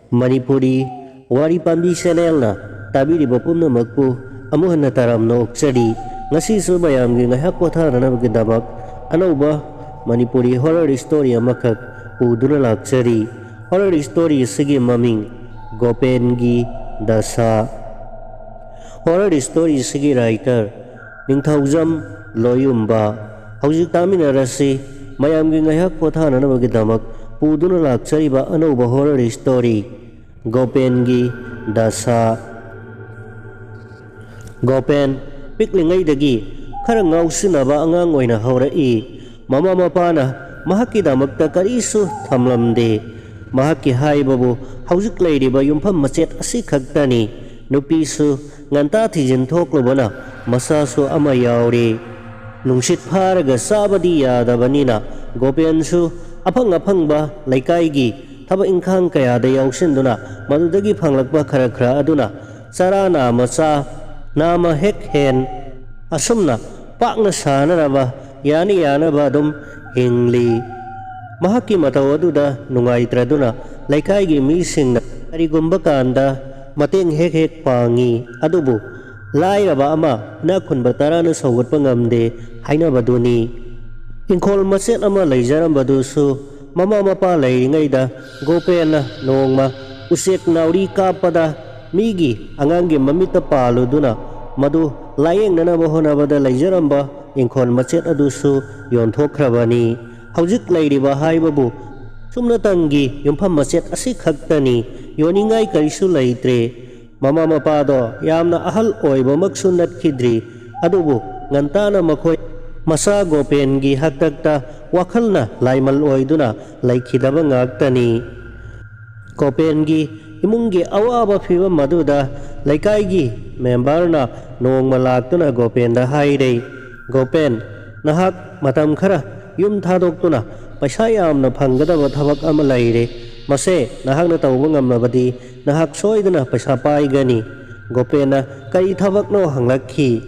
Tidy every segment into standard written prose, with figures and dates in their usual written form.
Manipuri Wari Pambi Channel na tabiriba pumnamakpu amuh hanna taramna okchari ngasisu mayamgi ngaihak pothananabagidamak anauba Manipuri horror story amakak uduna lakchari. Horror story asigi maming Gopengi Dasa. Horror story asigi writer Ningthaujam Loyumba. Hauzik taminarasi mayamgi ngaihak pothananabagidamak uduna lakchariba anauba horror story Gopengi Dasa. Gopen piklingaydagi khara ngausinaba angang oina haura'i. Mama mapana mahakkidamakta karisu thamlamde. Mahakki haibabu hauzik leiriba yumpham machet asi khaktani. Nupisu nganta thijin thoklubana masasu ama yauri. Nungsit pharaga sabadi yadabanina Gopensu aphang aphangba laikhaigi thaba ingkhang kayada yausinduna madudagi phanglakpa khara khara aduna charana macha nama hek hen asumna pakna sanaraba yani yanaba dum hingli. Mahakki mataw aduda nungaitraduna laikhaigi misingna karigumba kanda mateng hek hek pangi adubu lairaba ama nakhunba tarana sawgatpa ngamde hainabaduni. Ingkhol machet ama leijarambadusu mama mapa leiringaida Gopena nongma usek nauri kapada migi anganggi mamita paluduna madu layeng nanaba honabada leijaramba ingkhol machet adusu yonthokhrabani. Hauzik leiriba haibabu sumnatangi yumpham machet asi khaktani yoningai karisu leitre. Mama mapado yamna ahal oiba maksu natkhidri adubu ngantana makhoi masa Gopengi haktakta wakhalna laimal oiduna laikhidaba ngaktani. Gopengi imunggi awaba phibam maduda laikhaigi memberna nongma laktuna Gopenda hairei. Gopen nahak matam khara yum thadoktuna paisa yamna phanggadaba thabak ama leire. Mase nahakna tawba ngamnabadi nahak soiduna paisa paigani. Gopena kai thabakno hanglakhi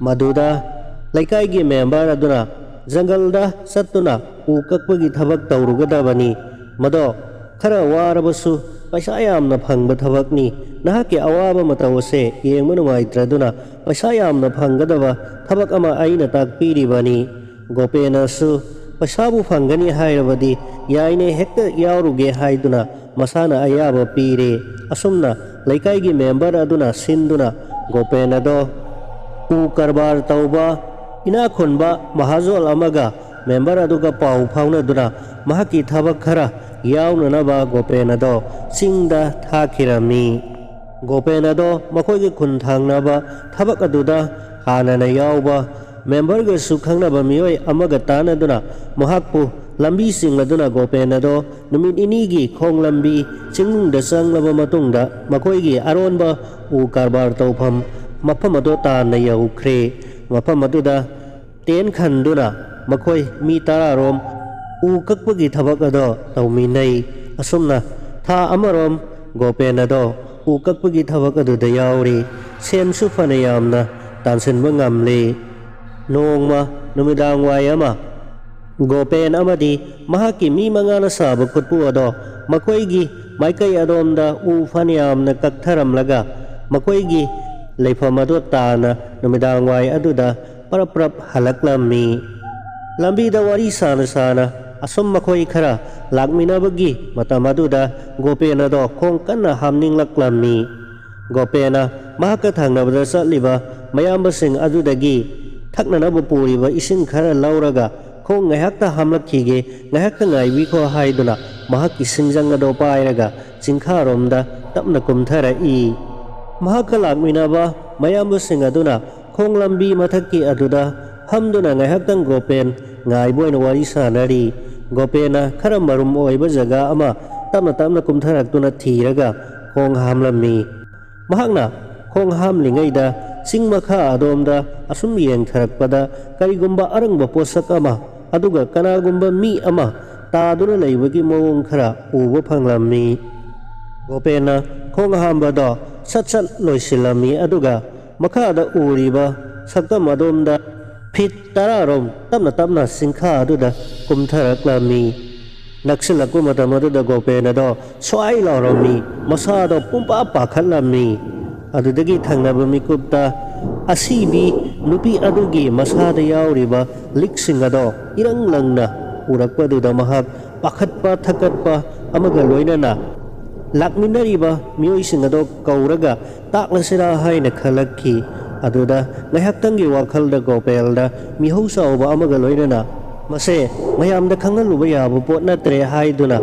maduda laikhaigi member aduna jangalda sattuna u kakpagi thabak tawrugadabani. Mado khara warabasu paisa yamna phangba thabakni. Nahakki awaba matawase yengma nungaitraduna paisa yamna phanggadaba thabak ama aina takpiribani. Gopenasu paisabu phangani hairabadi yaine hekta yauruge haiduna masana ayaba pire. Asumna laikhaigi member aduna sinduna Gopenado u karbar tauba inakhunba mahazol amaga member aduga pau phaunaduna mahakki thabak khara yaunanaba Gopenado singda thakhirami. Gopenado makhoigi khun thangnaba thabak aduda hanana yauba member ga su khangnaba mioi amaga tanaduna mahakpu lambi singladuna Gopenado numit inigi khong lambi chingnungda changlaba matungda makhoigi aronba u karbar tawpham mafam ado tana yaukhre. Mafam aduda ten khanduna makhoi mi tararom u kakpagi thabak ado tawminai. Asumna tha amarom Gopenado u kakpagi thabak aduda yauri sensu phana yamna tansinba ngamle. Nongma numidang wayama Gopen amadi mahakki mi mangana saba khutpu ado makhoigi maikai adomda u phaniyamna kaktharamlaga makhoigi leifam ado tana numidang way aduda paraprap halaklammi. Lambida wari sana sana asum makhoi khara lakminabagi matam aduda Gopenado khong kanna hamninglaklammi. Gopena mahakka thangnabada chatliba mayambasing adudagi thaknanaba puriba ising khara lauraga khong ngaihakta hamlakhige ngaihakta ngaibikho haiduna mahakki singjang ado pairaga chingkharomda tapna kumthara'i. Mahakka lakminaba mayambasing aduna khong lambi mathakki aduda hamduna ngaihaktang Gopen ngaiboina wari sanari. Gopena khara marum oiba jaga ama tapna tapna kumtharaktuna thiraga khong hamlammi. Mahakna khong hamlingaida sing makha adomda asum yengtharakpada karigumba arangba posak ama aduga kanagumba mi ama taduna leibagi mawong khara uba phanglammi. Gopena khong hambado sat sat loisilami aduga makada uriba sakam adomda fit tararom tapna tapna singkha aduda kumtharaklami. ꯅꯛꯁꯤꯜꯂꯛꯄ ꯃꯇꯝ ꯑꯗꯨꯗ ꯒꯣꯄꯦꯟ ꯑꯗꯣ ꯁ꯭ꯋꯥꯏ ꯂꯥꯎꯔꯝꯃꯤ, ꯃꯁꯥꯗꯣ ꯄꯨꯡꯄꯥ ꯄꯥꯈꯠꯂꯝꯃꯤ꯫ ꯑꯗꯨꯗꯒꯤ ꯊꯪꯅꯕ ꯃꯤꯀꯨꯞꯇ ꯑꯁꯤꯕꯤ ꯅꯨꯄꯤ ꯑꯗꯨꯒꯤ ꯃꯁꯥꯗ ꯌꯥꯎꯔꯤꯕ ꯂꯤꯛꯁꯤꯡ ꯑꯗꯣ ꯏꯔꯪ ꯂꯪꯅ ꯎꯔꯛꯄꯗꯨꯗ ꯃꯍꯥꯛ ꯄꯥꯈꯠꯄ ꯊꯛꯀꯠꯄ ꯑꯃꯒ ꯂꯣꯏꯅꯅ ꯂꯥꯛꯃꯤꯟꯅꯔꯤꯕ ꯃꯤꯑꯣꯏꯁꯤꯡ ꯑꯗꯣ ꯀꯧꯔꯒ ꯇꯥꯛꯂꯁꯤꯔꯥ ꯍꯥꯏꯅ ꯈꯜꯂꯛꯈꯤ꯫ ꯑꯗꯨꯗ ꯉꯥꯏꯍꯥꯛꯇꯪꯒꯤ ꯋꯥꯈꯜꯗ ꯒꯣꯄꯦꯜꯗ ꯃꯤꯍꯧ ꯆꯥꯎꯕ ꯑꯃꯒ ꯂꯣꯏꯅꯅ ꯃꯁꯦ ꯃꯌꯥꯝꯗ ꯈꯪꯍꯜꯂꯨꯕ ꯌꯥꯕ ꯄꯣꯠ ꯅꯠꯇ꯭ꯔꯦ ꯍꯥꯏꯗꯨꯅ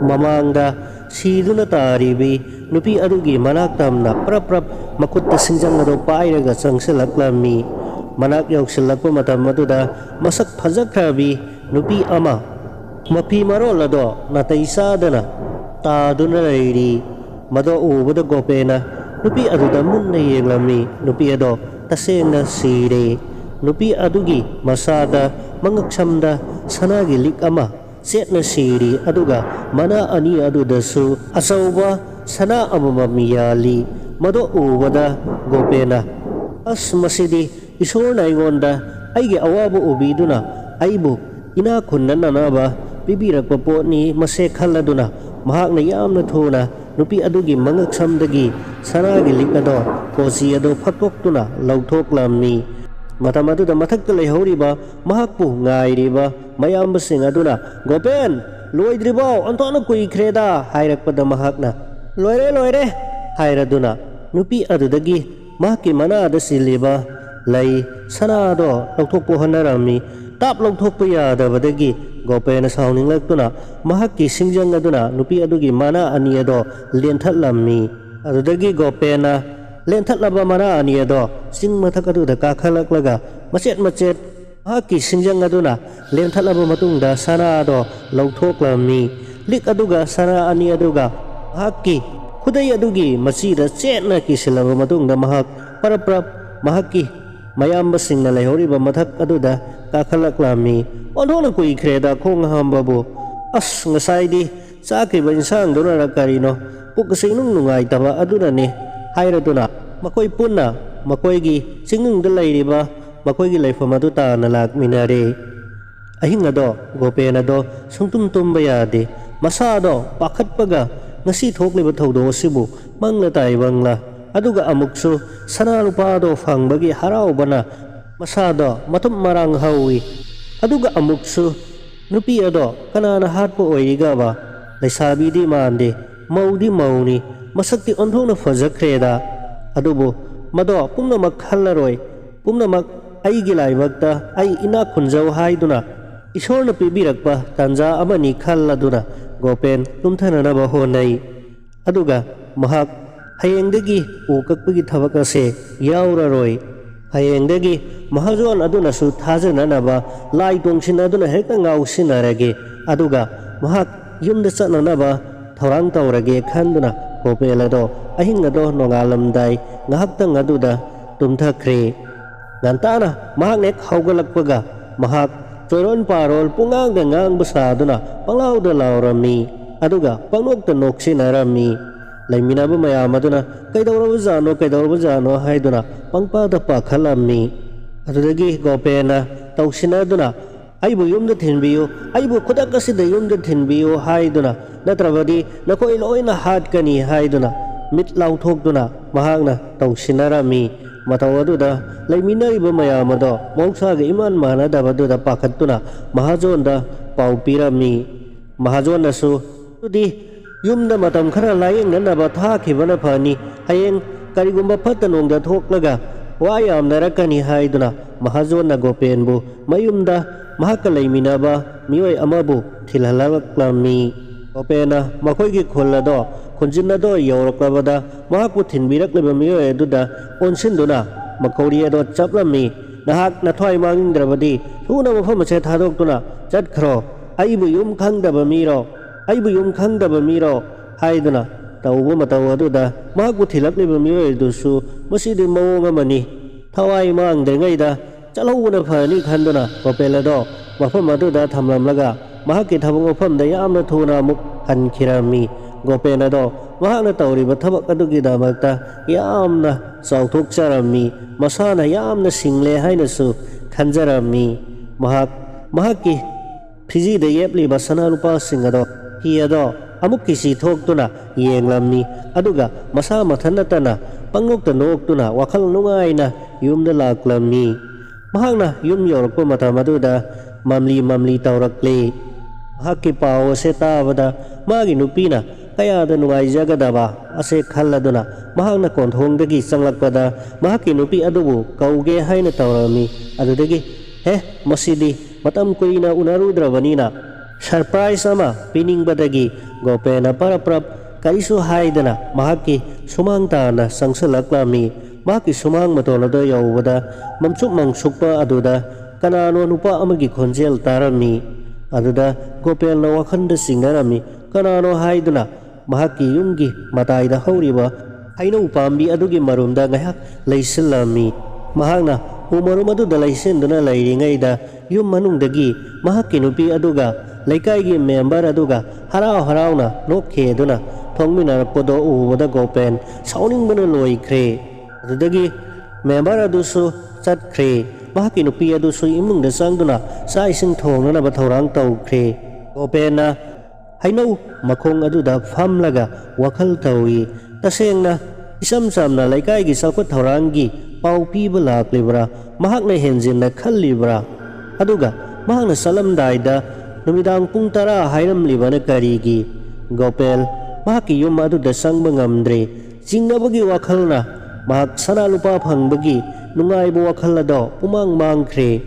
ꯃꯃꯥꯡꯗ ꯁꯤꯗꯨꯅ ꯇꯥꯔꯤꯕꯤ ꯅꯨꯄꯤ ꯑꯗꯨꯒꯤ ꯃꯅꯥꯛ ꯇꯝꯅ ꯄ꯭ꯔꯞ ꯄ꯭ꯔꯞ ꯃꯈꯨꯠꯇ ꯁꯤꯡꯖꯪ ꯑꯗꯨ ꯄꯥꯏꯔꯒ ꯆꯪꯁꯤꯜꯂꯛꯂꯝꯃꯤ꯫ ꯃꯅꯥꯛ ꯌꯧꯁꯤꯜꯂꯛꯄ ꯃꯇꯝ ꯑꯗꯨꯗ ꯃꯁꯛ ꯐꯖꯈ꯭ꯔꯕꯤ ꯅꯨꯄꯤ ꯑꯃ ꯃꯐꯤ ꯃꯔꯣꯜ ꯑꯗꯣ ꯅꯥꯇꯩ ꯆꯥꯗꯅ ꯇꯥꯗꯨꯅ ꯂꯩꯔꯤ꯫ ꯃꯗꯣ ꯎꯕꯗ ꯒꯣꯄꯦꯟꯅ ꯅꯨꯄꯤ ꯑꯗꯨꯗ ꯃꯨꯟꯅ ꯌꯦꯡꯂꯝꯃꯤ꯫ ꯅꯨꯄꯤ ꯑꯗꯣ ꯇꯁꯦꯡꯅ ꯁꯤꯔꯦ꯫ ꯅꯨꯄꯤ ꯑꯗꯨꯒꯤ ꯃꯁꯥꯗ ꯃꯉꯛꯁꯝꯗ ꯁꯅꯥꯒꯤ ꯂꯤꯛ ꯑꯃ ꯆꯦꯠꯅ ꯁꯤꯔꯤ, ꯑꯗꯨꯒ ꯃꯅꯥ ꯑꯅꯤ ꯑꯗꯨꯗꯁꯨ ꯑꯆꯧꯕ ꯁꯅꯥ ꯑꯃꯃꯝ ꯌꯥꯜꯂꯤ꯫ ꯃꯗꯣ ꯎꯕꯗ ꯒꯣꯄꯦꯟꯅ ꯑꯁ ꯃꯁꯤꯗꯤ ꯏꯁꯣꯔꯅ ꯑꯩꯉꯣꯟꯗ ꯑꯩꯒꯤ ꯑꯋꯥꯕ ꯎꯕꯤꯗꯨꯅ ꯑꯩꯕꯨ ꯏꯅꯥꯛ ꯈꯨꯟꯅꯅꯕ ꯄꯤꯕꯤꯔꯛꯄ ꯄꯣꯠꯅꯤ ꯃꯁꯦ ꯈꯜꯂꯗꯨꯅ ꯃꯍꯥꯛꯅ ꯌꯥꯝꯅ ꯊꯨꯅ ꯅꯨꯄꯤ ꯑꯗꯨꯒꯤ ꯃꯉꯛꯁꯝꯗꯒꯤ ꯁꯅꯥꯒꯤ ꯂꯤꯛ ꯑꯗꯣ ꯀꯣꯆꯤ ꯑꯗꯨ ꯐꯛꯇꯣꯛꯇꯨꯅ ꯂꯧꯊꯣꯛꯂꯝꯃꯤ꯫ ꯃꯇꯝ ꯑꯗꯨꯗ ꯃꯊꯛꯇ ꯂꯩꯍꯧꯔꯤꯕ ꯃꯍꯥꯛꯄꯨ ꯉꯥꯏꯔꯤꯕ ꯃꯌꯥꯝꯕꯁꯤꯡ ꯑꯗꯨꯅ ꯒꯣꯄꯦꯟ ꯂꯣꯏꯗ꯭ꯔꯤꯕꯣ ꯑꯣꯟꯊꯣꯛꯅ ꯀꯨꯏꯈ꯭ꯔꯦꯗ ꯍꯥꯏꯔꯛꯄꯗ ꯃꯍꯥꯛꯅ ꯂꯣꯏꯔꯦ ꯂꯣꯏꯔꯦ ꯍꯥꯏꯔꯗꯨꯅ ꯅꯨꯄꯤ ꯑꯗꯨꯗꯒꯤ ꯃꯍꯥꯛꯀꯤ ꯃꯅꯥꯗ ꯆꯤꯜꯂꯤꯕ ꯂꯩ ꯁꯅꯥꯗꯣ ꯂꯧꯊꯣꯛꯄ ꯍꯣꯠꯅꯔꯝꯃꯤ꯫ ꯇꯥꯞ ꯂꯧꯊꯣꯛꯄ ꯌꯥꯗꯕꯗꯒꯤ ꯒꯣꯄꯦꯟꯅ ꯁꯥꯎꯅꯤꯡꯂꯛꯇꯨꯅ ꯃꯍꯥꯛꯀꯤ ꯁꯤꯡꯖꯪ ꯑꯗꯨꯅ ꯅꯨꯄꯤ ꯑꯗꯨꯒꯤ ꯃꯅꯥ ꯑꯅꯤ ꯑꯗꯣ ꯂꯦꯟꯊꯠꯂꯝꯃꯤ꯫ ꯑꯗꯨꯗꯒꯤ ꯒꯣꯄꯦꯟꯅ ꯂꯦꯟꯊꯠꯂꯕ ꯃꯅꯥ ꯑꯅꯤ ꯑꯗꯣ ꯆꯤꯡ ꯃꯊꯛ ꯑꯗꯨꯗ ꯀꯥꯈꯠꯂꯛꯂꯒ ꯃꯆꯦꯠ ꯃꯆꯦꯠ ꯃꯍꯥꯛꯀꯤ ꯁꯤꯡꯖꯪ ꯑꯗꯨꯅ ꯂꯦꯟꯊꯠꯂꯕ ꯃꯇꯨꯡꯗ ꯁꯅꯥ ꯑꯗꯣ ꯂꯧꯊꯣꯛꯂꯝꯃꯤ꯫ ꯂꯤꯛ ꯑꯗꯨꯒ ꯁꯅꯥ ꯑꯅꯤ ꯑꯗꯨꯒ ꯃꯍꯥꯛꯀꯤ ꯈꯨꯗꯩ ꯑꯗꯨꯒꯤ ꯃꯆꯤꯗ ꯆꯦꯠꯅ ꯀꯤꯁꯤꯜꯂꯕ ꯃꯇꯨꯡꯗ ꯃꯍꯥꯛ ꯄꯔꯞ ꯄꯔꯞ ꯃꯍꯥꯛꯀꯤ ꯃꯌꯥꯝꯕꯁꯤꯡꯅ ꯂꯩꯍꯧꯔꯤꯕ ꯃꯊꯛ ꯑꯗꯨꯗ ꯀꯥꯈꯠꯂꯛꯂꯝꯃꯤ꯫ ꯑꯣꯟꯊꯣꯛꯅ ꯀꯨꯏꯈ꯭ꯔꯦꯗ ꯈꯣꯡ ꯍꯥꯝꯕꯕꯨ, ꯑꯁ ꯉꯁꯥꯏꯗꯤ ꯆꯥꯈꯤꯕ ꯏꯟꯁꯥꯡꯗꯨꯅꯔ ꯀꯔꯤꯅꯣ ꯄꯨꯛ ꯑꯁꯤ ꯏꯅꯨꯡ ꯅꯨꯡꯉꯥꯏꯇꯕ ꯑꯗꯨꯅꯅꯤ ꯍꯥꯏꯔꯗꯨꯅ ꯃꯈꯣꯏ ꯄꯨꯟꯅ ꯃꯈꯣꯏꯒꯤ ꯆꯤꯡꯅꯨꯡꯗ ꯂꯩꯔꯤꯕ ꯃꯈꯣꯏꯒꯤ ꯂꯩꯐꯝ ꯑꯗꯨ ꯇꯥꯟꯅ ꯂꯥꯛꯃꯤꯟꯅꯔꯦ꯫ ꯑꯍꯤꯡ ꯑꯗꯣ ꯒꯣꯄꯦꯟ ꯑꯗꯣ ꯁꯨꯡꯇꯨꯝ ꯇꯨꯝꯕ ꯌꯥꯗꯦ꯫ ꯃꯁꯥꯗꯣ ꯄꯥꯈꯠꯄꯒ ꯉꯁꯤ ꯊꯣꯛꯂꯤꯕ ꯊꯧꯗꯣꯛ ꯑꯁꯤꯕꯨ ꯃꯪꯂ ꯇꯥꯏꯕꯪꯂ, ꯑꯗꯨꯒ ꯑꯃꯨꯛꯁꯨ ꯁꯅꯥ ꯂꯨꯄꯥꯗꯣ ꯐꯪꯕꯒꯤ ꯍꯔꯥꯎꯕꯅ ꯃꯁꯥꯗꯣ ꯃꯊꯨꯞ ꯃꯔꯥꯡ ꯍꯧꯏ꯫ ꯑꯗꯨꯒ ꯑꯃꯨꯛꯁꯨ ꯅꯨꯄꯤ ꯑꯗꯣ ꯀꯅꯥꯅ ꯍꯥꯠꯄ ꯑꯣꯏꯔꯤꯒꯕ? ꯂꯩꯁꯥꯕꯤꯗꯤ ꯃꯥꯟꯗꯦ, ꯃꯧꯗꯤ ꯃꯧꯅꯤ, ꯃꯁꯛꯇꯤ ꯑꯣꯟꯊꯣꯛꯅ ꯐꯖꯈ꯭ꯔꯦꯗ꯫ ꯑꯗꯨꯕꯨ ꯃꯗꯣ ꯄꯨꯝꯅꯃꯛ ꯈꯜꯂꯔꯣꯏ, ꯄꯨꯝꯅꯃꯛ ꯑꯩꯒꯤ ꯂꯥꯏꯕꯛꯇ ꯑꯩ ꯏꯅꯥꯛ ꯈꯨꯟꯖꯧ ꯍꯥꯏꯗꯨꯅ ꯏꯁꯣꯔꯅ ꯄꯤꯕꯤꯔꯛꯄ ꯇꯥꯟꯖꯥ ꯑꯃꯅꯤ ꯈꯜꯂꯗꯨꯅ ꯒꯣꯄꯦꯟ ꯇꯨꯝꯊꯅꯅꯕ ꯍꯣꯠꯅꯩ꯫ ꯑꯗꯨꯒ ꯃꯍꯥꯛ ꯍꯌꯦꯡꯗꯒꯤ ꯎ ꯀꯛꯄꯒꯤ ꯊꯕꯛ ꯑꯁꯦ ꯌꯥꯎꯔꯔꯣꯏ꯫ ꯍꯌꯦꯡꯗꯒꯤ ꯃꯍꯥꯖꯣꯟ ꯑꯗꯨꯅꯁꯨ ꯊꯥꯖꯅꯅꯕ ꯂꯥꯏ ꯇꯣꯡꯁꯤꯟꯅꯗꯨꯅ ꯍꯦꯛꯇ ꯉꯥꯎꯁꯤꯟꯅꯔꯒꯦ, ꯑꯗꯨꯒ ꯃꯍꯥꯛ ꯌꯨꯝꯗ ꯆꯠꯅꯅꯕ ꯊꯧꯔꯥꯡ ꯇꯧꯔꯒꯦ ꯈꯟꯗꯨꯅ ꯒꯣꯄꯦꯟ ꯑꯗꯣ ꯑꯍꯤꯡ ꯑꯗꯣ ꯅꯣꯡꯉꯥꯜꯂꯝꯗꯥꯏ ꯉꯥꯏꯍꯥꯛꯇꯪ ꯑꯗꯨꯗ ꯇꯨꯝꯊꯈ꯭ꯔꯦ꯫ ꯉꯟꯇꯥꯅ ꯃꯍꯥꯛꯅ ꯍꯦꯛ ꯍꯧꯒꯠꯂꯛꯄꯒ ꯃꯍꯥꯛ ꯆꯣꯏꯔꯣꯟ ꯄꯥꯔꯣꯜ ꯄꯨꯡꯉꯥꯡꯗ ꯉꯥꯡꯕ ꯁꯥꯗꯨꯅ ꯄꯪꯂꯥꯎꯗ ꯂꯥꯎꯔꯝꯃꯤ, ꯑꯗꯨꯒ ꯄꯪꯅꯣꯛꯇ ꯅꯣꯛꯁꯤꯟꯅꯔꯝꯃꯤ꯫ ꯂꯩꯃꯤꯟꯅꯕ ꯃꯌꯥꯝ ꯑꯗꯨꯅ ꯀꯩꯗꯧꯔꯕꯖꯥꯠꯅꯣ ꯍꯥꯏꯗꯨꯅ ꯄꯪꯄꯥꯗ ꯄꯥꯈꯠꯂꯝꯃꯤ꯫ ꯑꯗꯨꯗꯒꯤ ꯒꯣꯄꯦꯟꯅ ꯇꯧꯁꯤꯟꯅꯗꯨꯅ ꯑꯩꯕꯨ ꯌꯨꯝꯗ ꯊꯤꯟꯕꯤꯌꯨ, ꯑꯩꯕꯨ ꯈꯨꯗꯛ ꯑꯁꯤꯗ ꯌꯨꯝꯗ ꯊꯤꯟꯕꯤꯌꯨ ꯍꯥꯏꯗꯨꯅ, ꯅꯠꯇ꯭ꯔꯕꯗꯤ ꯅꯈꯣꯏ ꯂꯣꯏꯅ ꯍꯥꯠꯀꯅꯤ ꯍꯥꯏꯗꯨꯅ ꯃꯤꯠ ꯂꯥꯎꯊꯣꯛꯇꯨꯅ ꯃꯍꯥꯛꯅ ꯇꯧꯁꯤꯟꯅꯔꯝꯃꯤ꯫ ꯃꯇꯧ ꯑꯗꯨꯗ ꯂꯩꯃꯤꯟꯅꯔꯤꯕ ꯃꯌꯥꯝ ꯑꯗꯣ ꯃꯍꯧꯁꯥꯒ ꯏꯃꯥꯟ ꯃꯥꯟꯅꯗꯕꯗꯨꯗ ꯄꯥꯈꯠꯇꯨꯅ ꯃꯍꯥꯖꯣꯟꯗ ꯄꯥꯎ ꯄꯤꯔꯝꯃꯤ꯫ ꯃꯍꯥꯖꯣꯟꯅꯁꯨ ꯑꯗꯨꯗꯤ ꯌꯨꯝꯗ ꯃꯇꯝ ꯈꯔ ꯂꯥꯌꯦꯡꯅꯅꯕ ꯊꯥꯈꯤꯕꯅ ꯐꯅꯤ, ꯍꯌꯦꯡ ꯀꯔꯤꯒꯨꯝꯕ ꯐꯠꯇ ꯅꯨꯡꯗ ꯊꯣꯛꯂꯒ ꯋꯥ ꯌꯥꯝꯅꯔꯛꯀꯅꯤ ꯍꯥꯏꯗꯨꯅ ꯃꯍꯥꯖꯣꯟꯅ ꯒꯣꯄꯦꯟꯕꯨ ꯃꯌꯨꯝꯗ ꯃꯍꯥꯛꯀ ꯂꯩꯃꯤꯟꯅꯕ ꯃꯤꯑꯣꯏ ꯑꯃꯕꯨ ꯊꯤꯜꯍꯜꯂꯛꯂꯝꯃꯤ꯫ ꯒꯣꯄꯦꯟꯅ ꯃꯈꯣꯏꯒꯤ ꯈꯨꯟꯖꯤꯟ ꯑꯗꯣ ꯌꯧꯔꯛꯂꯕꯗ ꯃꯍꯥꯛꯄꯨ ꯊꯤꯟꯕꯤꯔꯛꯂꯤꯕ ꯃꯤꯑꯣꯏ ꯑꯗꯨꯗ ꯑꯣꯟꯁꯤꯟꯗꯨꯅ ꯃꯀꯧꯔꯤ ꯑꯗꯣ ꯆꯞꯂꯝꯃꯤ꯫ ꯅꯍꯥꯛ ꯅꯊ꯭ꯋꯥꯏ ꯃꯥꯡꯅꯤꯡꯗ꯭ꯔꯕꯗꯤ ꯊꯨꯅ ꯃꯐꯝ ꯑꯁꯦ ꯊꯥꯗꯣꯛꯇꯨꯅ ꯆꯠꯈ꯭ꯔꯣ, ꯑꯩꯕꯨ ꯌꯨꯝ ꯈꯪꯗꯕ ꯃꯤꯔꯣ ꯍꯥꯏꯗꯨꯅ ꯇꯧꯕ ꯃꯇꯧ ꯑꯗꯨꯗ ꯃꯍꯥꯛꯄꯨ ꯊꯤꯜꯂꯛꯂꯤꯕ ꯃꯤꯑꯣꯏ ꯑꯗꯨꯁꯨ ꯃꯁꯤꯗꯤ ꯃꯑꯣꯡ ꯑꯃꯅꯤ, ꯊꯋꯥꯏ ꯃꯥꯡꯗ꯭ꯔꯤꯉꯩꯗ ꯆꯠꯍꯧꯕꯅ ꯐꯅꯤ ꯈꯟꯗꯨꯅ ꯒꯣꯄꯦꯟ ꯑꯗꯣ ꯃꯐꯝ ꯑꯗꯨꯗ ꯊꯝꯂꯝꯂꯒ ꯃꯍꯥꯛꯀꯤ ꯊꯕꯛ ꯃꯐꯝꯗ ꯌꯥꯝꯅ ꯊꯨꯅ ꯑꯃꯨꯛ ꯍꯟꯈꯤꯔꯝꯃꯤ꯫ ꯒꯣꯄꯦꯟ ꯑꯗꯣ ꯃꯍꯥꯛꯅ ꯇꯧꯔꯤꯕ ꯊꯕꯛ ꯑꯗꯨꯒꯤꯗꯃꯛꯇ ꯌꯥꯝꯅ ꯆꯥꯎꯊꯣꯛꯆꯔꯝꯃꯤ, ꯃꯁꯥꯅ ꯌꯥꯝꯅ ꯁꯤꯡꯂꯦ ꯍꯥꯏꯅꯁꯨ ꯈꯟꯖꯔꯝꯃꯤ꯫ ꯃꯍꯥꯛꯀꯤ ꯐꯤꯖꯤꯗ ꯌꯦꯞꯂꯤꯕ ꯁꯅꯥꯂꯨꯄꯥꯁꯤꯡ ꯑꯗꯣ ꯍꯤ ꯑꯗꯣ ꯑꯃꯨꯛꯀꯤꯁꯤ ꯊꯣꯛꯇꯨꯅ ꯌꯦꯡꯂꯝꯃꯤ ꯑꯗꯨꯒ ꯃꯁꯥ ꯃꯊꯟꯇꯅ ꯄꯪꯅꯣꯛꯇ ꯅꯣꯛꯇꯨꯅ ꯋꯥꯈꯜ ꯅꯨꯡꯉꯥꯏꯅ ꯌꯨꯝꯗ ꯂꯥꯛꯂꯝꯃꯤ ꯃꯍꯥꯛꯅ ꯌꯨꯝ ꯌꯧꯔꯛꯄ ꯃꯇꯝ ꯑꯗꯨꯗ ꯃꯝꯂꯤ ꯇꯧꯔꯛꯂꯤ ꯃꯍꯥꯛꯀꯤ ꯄꯥꯎ ꯑꯁꯦ ꯇꯥꯕꯗ ꯃꯥꯒꯤ ꯅꯨꯄꯤꯅ ꯀꯌꯥꯗ ꯅꯨꯡꯉꯥꯏꯖꯒꯗꯕ ꯑꯁꯦ ꯈꯜꯂꯗꯨꯅ ꯃꯍꯥꯛꯅ ꯀꯣꯟꯊꯣꯡꯗꯒꯤ ꯆꯪꯂꯛꯄꯗ ꯃꯍꯥꯛꯀꯤ ꯅꯨꯄꯤ ꯑꯗꯨꯕꯨ ꯀꯧꯒꯦ ꯍꯥꯏꯅ ꯇꯧꯔꯝꯃꯤ ꯑꯗꯨꯗꯒꯤ ꯃꯁꯤꯗꯤ ꯃꯇꯝ ꯀꯨꯏꯅ ꯎꯅꯔꯨꯗ꯭ꯔꯕꯅꯤꯅ ꯁꯔꯄ꯭ꯔꯥꯏꯖ ꯑꯃ ꯄꯤꯅꯤꯡꯕꯗꯒꯤ ꯒꯣꯄꯦꯟꯅ ꯄꯔꯞ ꯀꯔꯤꯁꯨ ꯍꯥꯏꯗꯅ ꯃꯍꯥꯛꯀꯤ ꯁꯨꯃꯥꯡ ꯇꯥꯅ ꯆꯪꯁꯤꯜꯂꯛꯂꯝꯃꯤ ꯃꯍꯥꯛꯀꯤ ꯁꯨꯃꯥꯡ ꯃꯇꯣꯟ ꯑꯗꯨ ꯌꯧꯕꯗ ꯃꯝꯁꯨꯛ ꯃꯪꯁꯨꯛꯄ ꯑꯗꯨꯗ ꯀꯅꯥꯅꯣ ꯅꯨꯄꯥ ꯑꯃꯒꯤ ꯈꯣꯟꯖꯦꯜ ꯇꯥꯔꯝꯃꯤ ꯑꯗꯨꯗ ꯒꯣꯄꯦꯟꯅ ꯋꯥꯈꯜꯗ ꯆꯤꯡꯅꯔꯝꯃꯤ ꯀꯅꯥꯅꯣ ꯍꯥꯏꯗꯨꯅ ꯃꯍꯥꯛꯀꯤ ꯌꯨꯝꯒꯤ ꯃꯇꯥꯏꯗ ꯍꯧꯔꯤꯕ ꯍꯩꯅꯧ ꯄꯥꯝꯕꯤ ꯑꯗꯨꯒꯤ ꯃꯔꯨꯝꯗ ꯉꯥꯏꯍꯥꯛ ꯂꯩꯁꯤꯜꯂꯝꯃꯤ ꯃꯍꯥꯛꯅ ꯎ ꯃꯔꯨꯝ ꯑꯗꯨꯗ ꯂꯩꯁꯤꯟꯗꯨꯅ ꯂꯩꯔꯤꯉꯩꯗ ꯌꯨꯝ ꯃꯅꯨꯡꯗꯒꯤ ꯃꯍꯥꯛꯀꯤ ꯅꯨꯄꯤ ꯑꯗꯨꯒ ꯂꯩꯀꯥꯏꯒꯤ ꯃꯦꯝꯕꯔ ꯑꯗꯨꯒ ꯍꯔꯥꯎꯅ ꯅꯣꯛꯈꯤꯗꯨꯅ ꯊꯣꯛꯃꯤꯟꯅꯔꯛꯄꯗꯣ ꯎꯕꯗ ꯒꯣꯄꯦꯟ ꯁꯥꯎꯅꯤꯡꯕꯅ ꯂꯣꯏꯈ꯭ꯔꯦ ꯑꯗꯨꯗꯒꯤ ꯃꯦꯝꯕꯔ ꯑꯗꯨꯁꯨ ꯆꯠꯈ꯭ꯔꯦ ꯃꯍꯥꯛꯀꯤ ꯅꯨꯄꯤ ꯑꯗꯨꯁꯨ ꯏꯃꯨꯡꯗ ꯆꯪꯗꯨꯅ ꯆꯥꯛ ꯏꯁꯤꯡ ꯊꯣꯡꯅꯅꯕ ꯊꯧꯔꯥꯡ ꯇꯧꯈ꯭ꯔꯦ ꯒꯣꯄꯦꯟꯅ ꯍꯩꯅꯧ ꯃꯈꯣꯡ ꯑꯗꯨꯗ ꯐꯝꯂꯒ ꯋꯥꯈꯜ ꯇꯧꯏ ꯇꯁꯦꯡꯅ ꯏꯆꯝ ꯆꯝꯅ ꯂꯩꯀꯥꯏꯒꯤ ꯆꯥꯎꯈꯠ ꯊꯧꯔꯥꯡꯒꯤ ꯄꯥꯎ ꯄꯤꯕ ꯂꯥꯛꯂꯤꯕ꯭ꯔꯥ ꯃꯍꯥꯛꯅ ꯍꯦꯟꯖꯤꯟꯅ ꯈꯜꯂꯤꯕ꯭ꯔꯥ ꯑꯗꯨꯒ ꯃꯍꯥꯛꯅ ꯆꯠꯂꯝꯗꯥꯏꯗ ꯅꯨꯃꯤꯗꯥꯡ ꯄꯨꯡ 10 ꯍꯥꯏꯔꯝꯂꯤꯕꯅ ꯀꯔꯤꯒꯤ ꯒꯣꯄꯦꯟ ꯃꯍꯥꯛꯀꯤ ꯌꯨꯝ ꯑꯗꯨꯗ ꯆꯪꯕ ꯉꯝꯗ꯭ꯔꯦ ꯆꯤꯡꯅꯕꯒꯤ ꯋꯥꯈꯜꯅ ꯃꯍꯥꯛ ꯁꯅꯥ ꯂꯨꯄꯥ ꯐꯪꯕꯒꯤ ꯅꯨꯡꯉꯥꯏꯕ ꯋꯥꯈꯜ ꯑꯗꯣ ꯄꯨꯃꯥꯡ ꯃꯥꯡꯈ꯭ꯔꯦ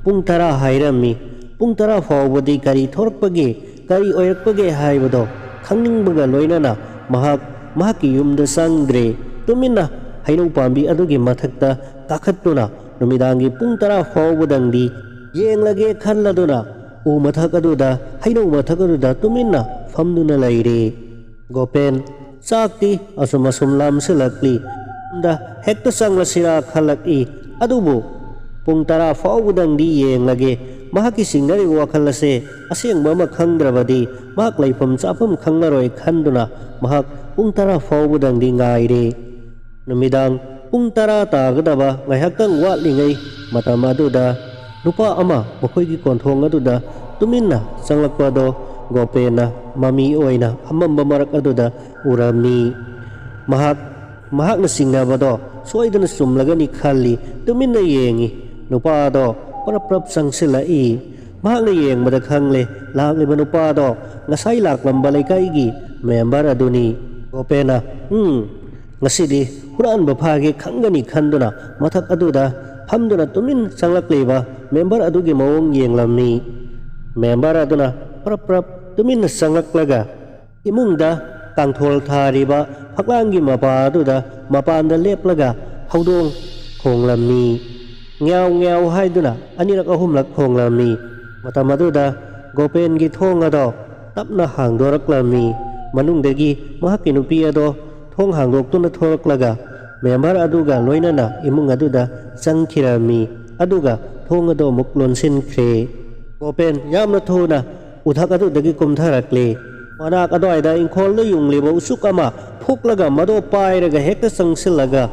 ꯄꯨꯡ 10 ꯍꯥꯏꯔꯝꯃꯤ ꯄꯨꯡ 10 ꯐꯥꯎꯕꯗꯤ ꯀꯔꯤ ꯊꯣꯔꯛꯄꯒꯦ ꯀꯔꯤ ꯑꯣꯏꯔꯛꯄꯒꯦ ꯍꯥꯏꯕꯗꯣ ꯈꯪꯅꯤꯡꯕꯒ ꯂꯣꯏꯅꯅ ꯃꯍꯥꯛꯀꯤ ꯌꯨꯝꯗ ꯆꯪꯗ꯭ꯔꯦ ꯇꯨꯃꯤꯟꯅ ꯍꯩꯅꯧ ꯄꯥꯝꯕꯤ ꯑꯗꯨꯒꯤ ꯃꯊꯛꯇ ꯀꯥꯈꯠꯇꯨꯅ ꯅꯨꯃꯤꯗꯥꯡꯒꯤ ꯄꯨꯡ 10 ꯐꯥꯎꯕꯗꯪꯗꯤ ꯌꯦꯡꯂꯒꯦ ꯈꯜꯂꯗꯨꯅ ꯎ ꯃꯊꯛ ꯑꯗꯨꯗ ꯍꯩꯅꯧ ꯃꯊꯛ ꯑꯗꯨꯗ ꯇꯨꯃꯤꯟꯅ ꯐꯝꯗꯨꯅ ꯂꯩꯔꯦ ꯒꯣꯄꯦꯟ ꯆꯥꯛꯇꯤ ꯑꯁꯨꯝ ꯂꯥꯝꯁꯤꯜꯂꯛꯂꯤ ꯍꯦꯛꯇ ꯆꯪꯂꯁꯤꯔꯥ ꯈꯜꯂꯛꯏ ꯑꯗꯨꯕꯨ ꯄꯨꯡ 10 ꯐꯥꯎꯕꯗꯪꯗꯤ ꯌꯦꯡꯂꯒꯦ ꯃꯍꯥꯛꯀꯤ ꯆꯤꯡꯅꯔꯤꯕ ꯋꯥꯈꯜ ꯑꯁꯦ ꯑꯁꯦꯡꯕ ꯑꯃ ꯈꯪꯗ꯭ꯔꯕꯗꯤ ꯃꯍꯥꯛ ꯂꯩꯐꯝ ꯆꯥꯐꯝ ꯈꯪꯂꯔꯣꯏ ꯈꯟꯗꯨꯅ ꯃꯍꯥꯛ ꯄꯨꯡ 10 ꯐꯥꯎꯕꯗꯪꯗꯤ ꯉꯥꯏꯔꯦ ꯅꯨꯃꯤꯗꯥꯡ ꯄꯨꯡ 10 ꯇꯥꯒꯗꯕ ꯉꯥꯏꯍꯥꯛꯇꯪ ꯋꯥꯠꯂꯤꯉꯩ ꯃꯇꯝ ꯑꯗꯨꯗ ꯅꯨꯄꯥ ꯑꯃ ꯃꯈꯣꯏꯒꯤ ꯀꯣꯟꯊꯣꯡ ꯑꯗꯨꯗ ꯇꯨꯃꯤꯟꯅ ꯆꯪꯂꯛꯄꯗꯣ ꯒꯣꯄꯦꯟꯅ ꯃꯃꯤ ꯑꯣꯏꯅ ꯑꯃꯝꯕ ꯃꯔꯛ ꯑꯗꯨꯗ ꯎꯔꯝꯃꯤ ꯃꯍꯥꯛꯅ ꯆꯤꯡꯅꯕꯗꯣ ꯁꯣꯏꯗꯅ ꯆꯨꯝꯂꯒꯅꯤ ꯈꯜꯂꯤ ꯇꯨꯃꯤꯟꯅ ꯌꯦꯡꯉꯤ ꯅꯨꯄꯥꯗꯣ ꯄꯔꯞ ꯆꯪꯁꯤꯜꯂꯛꯏ ꯃꯍꯥꯛꯅ ꯌꯦꯡꯕꯗ ꯈꯪꯂꯦ ꯂꯥꯛꯂꯤꯕ ꯅꯨꯄꯥꯗꯣ ꯉꯁꯥꯏ ꯂꯥꯛꯂꯝꯕ ꯂꯩꯀꯥꯏꯒꯤ ꯃꯦꯝꯕꯔ ꯑꯗꯨꯅꯤ ꯒꯣꯄꯦꯟꯅ ꯉꯁꯤꯗꯤ ꯍꯨꯔꯥꯟꯕ ꯐꯥꯒꯦ ꯈꯪꯒꯅꯤ ꯈꯟꯗꯨꯅ ꯃꯊꯛ ꯑꯗꯨꯗ ꯐꯝꯗꯨꯅ ꯇꯨꯃꯤꯟ ꯆꯪꯂꯛꯂꯤꯕ ꯃꯦꯝꯕꯔ ꯑꯗꯨꯒꯤ ꯃꯑꯣꯡ ꯌꯦꯡꯂꯝꯃꯤ ꯃꯦꯝꯕꯔ ꯑꯗꯨꯅ ꯄꯔꯞ ꯇꯨꯃꯤꯟꯅ ꯆꯪꯂꯛꯂꯒ ꯏꯃꯨꯡꯗ ꯀꯥꯡꯊꯣꯜ ꯊꯥꯔꯤꯕ ꯐꯛꯂꯥꯡꯒꯤ ꯃꯄꯥ ꯑꯗꯨꯗ ꯃꯄꯥꯟꯗ ꯂꯦꯞꯂꯒ ꯍꯧꯗꯣꯡ ꯈꯣꯡꯂꯝꯃꯤ ꯉ꯭ꯌꯥꯎ ꯍꯥꯏꯗꯨꯅ 2-3 ꯈꯣꯡꯂꯝꯃꯤ ꯃꯇꯝ ꯑꯗꯨꯗ ꯒꯣꯄꯦꯟꯒꯤ ꯊꯣꯡ ꯑꯗꯣ ꯇꯞꯅ ꯍꯥꯡꯗꯣꯔꯛꯂꯝꯃꯤ ꯃꯅꯨꯡꯗꯒꯤ ꯃꯍꯥꯛꯀꯤ ꯅꯨꯄꯤ ꯑꯗꯣ ꯊꯣꯡ ꯍꯥꯡꯗꯣꯛꯇꯨꯅ ꯊꯣꯔꯛꯂꯒ ꯃꯦꯝꯕꯔ ꯑꯗꯨꯒ ꯂꯣꯏꯅꯅ ꯏꯃꯨꯡ ꯑꯗꯨꯗ ꯆꯪꯈꯤꯔꯝꯃꯤ ꯑꯗꯨꯒ ꯊꯣꯡ ꯑꯗꯣ ꯑꯃꯨꯛ ꯂꯣꯟꯁꯤꯟꯈ꯭ꯔꯦ ꯒꯣꯄꯦꯟ ꯌꯥꯝꯅ ꯊꯨꯅ ꯎꯊꯛ ꯑꯗꯨꯗꯒꯤ ꯀꯨꯝꯊꯔꯛꯂꯤ ꯃꯅꯥꯛ ꯑꯗꯨꯋꯥꯏꯗ ꯏꯪꯈꯣꯜꯗ ꯌꯨꯡꯂꯤꯕ ꯎꯆꯨꯛ ꯑꯃ ꯐꯨꯛꯂꯒ ꯃꯗꯣ ꯄꯥꯏꯔꯒ ꯍꯦꯛꯇ ꯆꯪꯁꯤꯜꯂꯒ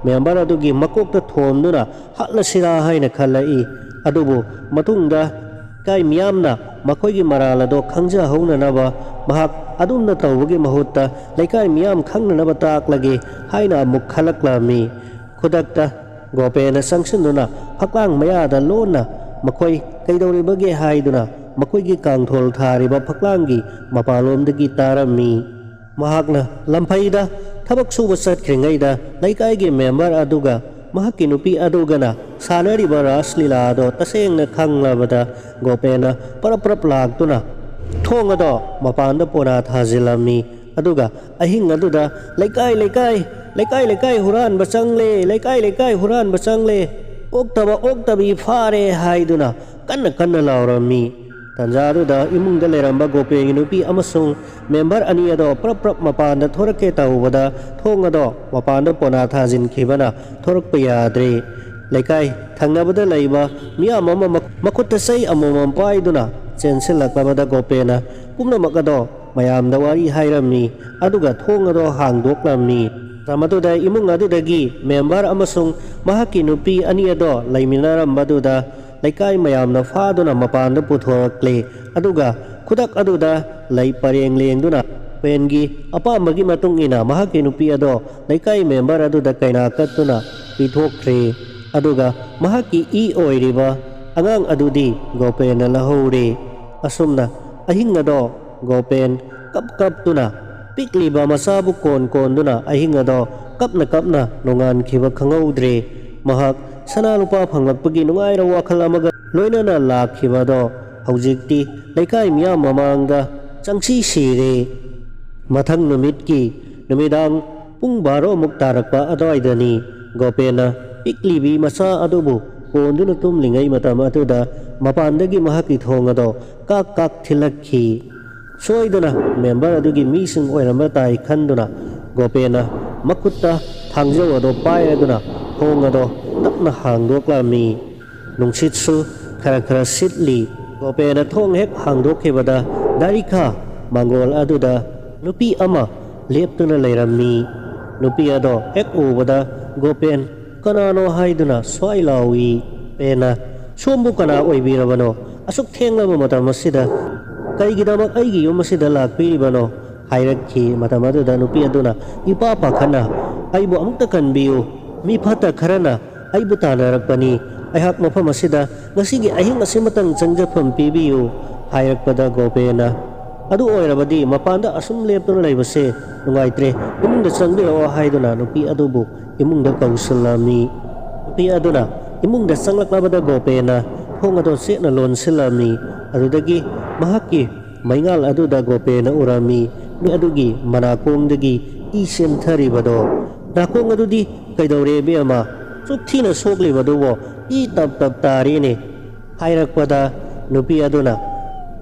ꯃꯦꯝꯕꯔ ꯑꯗꯨꯒꯤ ꯃꯀꯣꯛꯇ ꯊꯣꯝꯗꯨꯅ ꯍꯥꯠꯂꯁꯤꯔꯥ ꯍꯥꯏꯅ ꯈꯜꯂꯛꯏ ꯑꯗꯨꯕు ꯃꯇꯨꯡꯗ ꯂꯩꯀꯥꯏ ꯃꯤꯌꯥꯝꯅ ꯃꯈꯣꯏꯒꯤ ꯃꯔꯥꯜ ꯑꯗꯣ ꯈꯪꯖꯍꯧꯅꯅꯕ ꯃꯍꯥꯛ ꯑꯗꯨꯝꯅ ꯇꯧꯕꯒꯤ ꯃꯍꯨꯠꯇ ꯂꯩꯀꯥꯏ ꯃꯤꯌꯥꯝ ꯈꯪꯅꯅꯕ ꯇꯥꯛꯂꯒꯦ ꯍꯥꯏꯅ ꯑꯃꯨꯛ ꯈꯜꯂꯛꯂꯝꯃꯤ ꯈꯨꯗꯛꯇ ꯒꯣꯄꯦꯟꯅ ꯆꯪꯁꯤꯟꯗꯨꯅ ꯐꯛꯂꯥꯡ ꯃꯌꯥꯗ ꯂꯣꯟꯅ ꯃꯈꯣꯏ ꯀꯩꯗꯧꯔꯤꯕꯒꯦ ꯍꯥꯏꯗꯨꯅ ꯃꯈꯣꯏꯒꯤ ꯀꯥꯡꯊꯣꯜ ꯊꯥꯔꯤꯕ ꯐꯛꯂꯥꯡꯒꯤ ꯃꯄꯥꯟꯂꯣꯝꯗꯒꯤ ꯇꯥꯔꯝꯃꯤ ꯃꯍꯥꯛꯅ ꯂꯝꯐꯩꯗ ꯊꯕꯛ ꯁꯨꯕ ꯆꯠꯈ꯭ꯔꯤꯉꯩꯗ ꯂꯩꯀꯥꯏꯒꯤ ꯃꯦꯝꯕꯔ ꯑꯗꯨꯒ ꯃꯍꯥꯛꯀꯤ ꯅꯨꯄꯤ ꯑꯗꯨꯒꯅ ꯁꯥꯟꯅꯔꯤꯕ ꯔꯥꯁ ꯂꯤꯂꯥ ꯑꯗꯣ ꯇꯁꯦꯡꯅ ꯈꯪꯂꯕꯗ ꯒꯣꯄꯦꯟꯅ ꯄꯔꯞ ꯂꯥꯛꯇꯨꯅ ꯊꯣꯡ ꯑꯗꯣ ꯃꯄꯥꯟꯗ ꯄꯣꯅꯥ ꯊꯥꯖꯤꯜꯂꯝꯃꯤ ꯑꯗꯨꯒ ꯑꯍꯤꯡ ꯑꯗꯨꯗ ꯂꯩꯀꯥꯏ ꯍꯨꯔꯥꯟꯕ ꯆꯪꯂꯦ ꯂꯩꯀꯥꯏ ꯍꯨꯔꯥꯟꯕ ꯆꯪꯂꯦ ꯑꯣꯛꯇꯕꯤ ꯐꯥꯔꯦ ꯍꯥꯏꯗꯨꯅ ꯀꯟꯅ ꯂꯥꯎꯔꯝꯃꯤ ꯇꯟꯖꯥ ꯑꯗꯨꯗ ꯏꯃꯨꯡꯗ ꯂꯩꯔꯝꯕ ꯒꯣꯄꯦꯟꯒꯤ ꯅꯨꯄꯤ ꯑꯃꯁꯨꯡ ꯃꯦꯝꯕꯔ ꯑꯅꯤ ꯑꯗꯣ ꯄꯔꯞ ꯃꯄꯥꯟꯗ ꯊꯣꯔꯛꯀꯦ ꯇꯧꯕꯗ ꯊꯣꯡ ꯑꯗꯣ ꯃꯄꯥꯟꯗ ꯄꯣꯅꯥ ꯊꯥꯖꯤꯟꯈꯤꯕꯅ ꯊꯣꯔꯛꯄ ꯌꯥꯗ꯭ꯔꯦ ꯂꯩꯀꯥꯏ ꯊꯪꯅꯕꯗ ꯂꯩꯕ ꯃꯤꯌꯥꯝ ꯑꯃ ꯃꯈꯨꯠꯇ ꯆꯩ ꯑꯃꯃꯝ ꯄꯥꯏꯗꯨꯅ ꯆꯦꯟꯁꯤꯜꯂꯛꯂꯕꯗ ꯒꯣꯄꯦꯟꯅ ꯄꯨꯝꯅꯃꯛ ꯑꯗꯣ ꯃꯌꯥꯝꯗ ꯋꯥꯔꯤ ꯍꯥꯏꯔꯝꯃꯤ ꯑꯗꯨꯒ ꯊꯣꯡ ꯑꯗꯣ ꯍꯥꯡꯗꯣꯛꯂꯝꯃꯤ ꯃꯗꯨꯗ ꯏꯃꯨꯡ ꯑꯗꯨꯗꯒꯤ ꯃꯦꯝꯕꯔ ꯑꯃꯁꯨꯡ ꯃꯍꯥꯛꯀꯤ ꯅꯨꯄꯤ ꯑꯅꯤ ꯑꯗꯣ ꯂꯩꯃꯤꯟꯅꯔꯝꯕꯗꯨꯗ laikai mayamna faduna mapanda puthorakle aduga khudak aduda lai pareng lengduna pengi apamagi matung ina mahaki nupi ado laikai member aduda kaina katuna pithokre aduga mahaki oiriba angang adudi Gopen na lahore asumna ahing ado Gopen kap tuna pikliba masabu kon duna ahing ado kapna nungan khiba khangaudre mahak sana lupa phanglakpagi nungaira wakhal amaga loinana lakhiba do haujikti laikai miyam mamangda changsi sire mathang numidang pung 12 muk tarakpa adwaidani Gopena piklibi masa adubu konduna tumlingai matam atuda mapandagi mahaki thongado kak thilakhi soiduna member adugi mising oiramba tai khanduna Gopena makutta thangjaw ado paiduna thongado tapna hangdoklami nungsitsu khara sitli Gopena thong hek hangdokhebada darikha mangol aduda nupi ama leptuna leirammi nupi ado hek ubada Gopen kanano haiduna swailawi pena sombu kana oibirabano asuk thenglaba matam asida kaigidamak aigi yum asida lakpiribano hairakhi matam aduda nupi aduna ipa pakhana aibu amukta kanbiu mi phata kharana aibu tanarakpani aihak mafam asida ngasigi ahing asimatang changjapam pibiu hairakpada Gopena adu oirabadi mapanda asum leptuna leibase nungaitre imungda changbirawa haiduna nupi adubu imungda kausalami nupi aduna imungda changlaknabada Gopena thong ado sena lonsilami adudagi mahaki maingal aduda Gopena urami ni adugi manakongdagi isem tharibado nakong adudi kaidawrebe ama chukthina soklibado I tap tarine hairakpada nupi aduna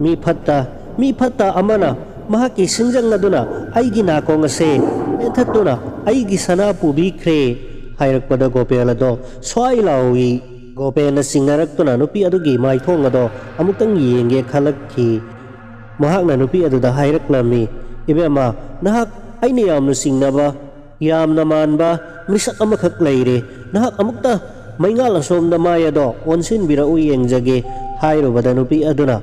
mi phatta amana mahaki singjang aduna aigi nakong ase ethatuna aigi sana pubikre hairakpada Gopela do swailawi Gopena singaraktuna nupi adugi maithong ado amutang yenge khalakhi mahakna nupi aduda hairaklami ibema nahak aini yamnu singnaba yamna manba misak amakhak leire nahak amukta maingal asomda mayado onsin bira uyengjage hairubada nupi aduna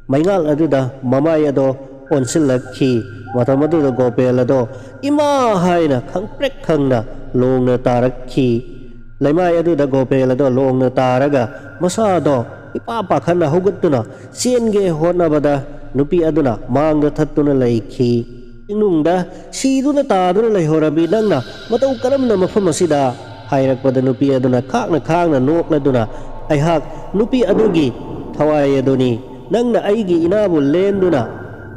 maingal aduda mamayado onsilakhi matamaduda Gopela do ima haina khangprek khangna longna tarakhi laimai aduda Gopela do longna taraga masado ipapa khana hugatuna sienge honabada nupi aduna mangda thattuna laikhi inungda siduna taduna laihorabi nangna matau karamna mafam asida hairakpada nupi aduna khangna nokladuna aihak nupi adugi thawai aduni nangna aigi inabu lenduna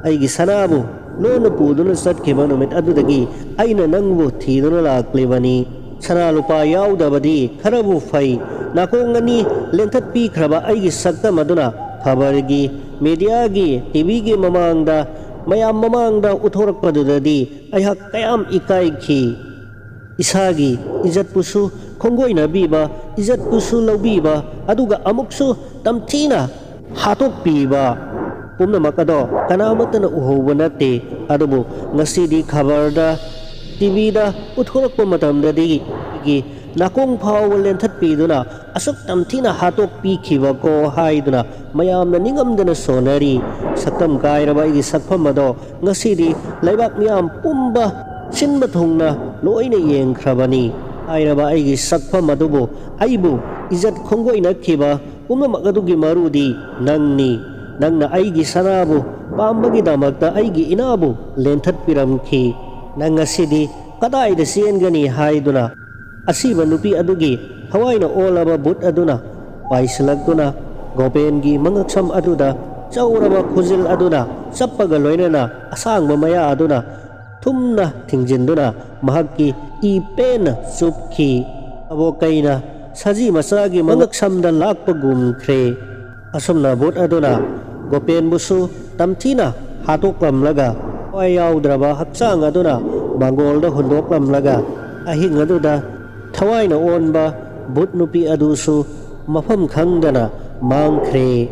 aigi sanabu lona puduna satkhiba numit adudagi aina nangbu thiduna laklibani sana lupa yaudabadi kharabu fai nakongani lenthat pi khraba aigi sakta maduna khabargi mediagi tvgi mamangda mayam mamangda uthorakpadudadi aihak kayam ikaikhi isagi ijat pusu khongoina biba ijat pusu laubiba aduga amuksu tamthina hatok piba pumna makado kanamatana uhoba nate adubu ngasidi khabarda tvda uthorakpa matamdadi nakong phau lenthat piduna asuk tamthina hatok pikhiba ko haiduna mayamna ningamdana sonari sakam kairaba igi sakpham ado ngasidi laibak miyam pumba sinba thongna loina yengkhrabani airaba aigi sakpham adubu aibu ijat khongoina khiba pumna magadugi marudi nangna aigi sanabu pambagi damakta aigi inabu lenthat piramkhi nangasidi kadaida siengani haiduna asiba nupi adugi hawaina olaba but aduna paisalagtuna Gopengi mangaksam aduda chauraba khujil aduna chappaga loinana asangba maya aduna thumna thingjinduna mahakki ipena supki abokaina saji masagi mangaksamda lakpa gumkhre asomna but aduna Gopen busu tamthina hatoklamlaga wayaudraba hakchang aduna mangolda hundoklamlaga ahing aduda thawaina onba but nupi adusu mafam khangdana mangkhre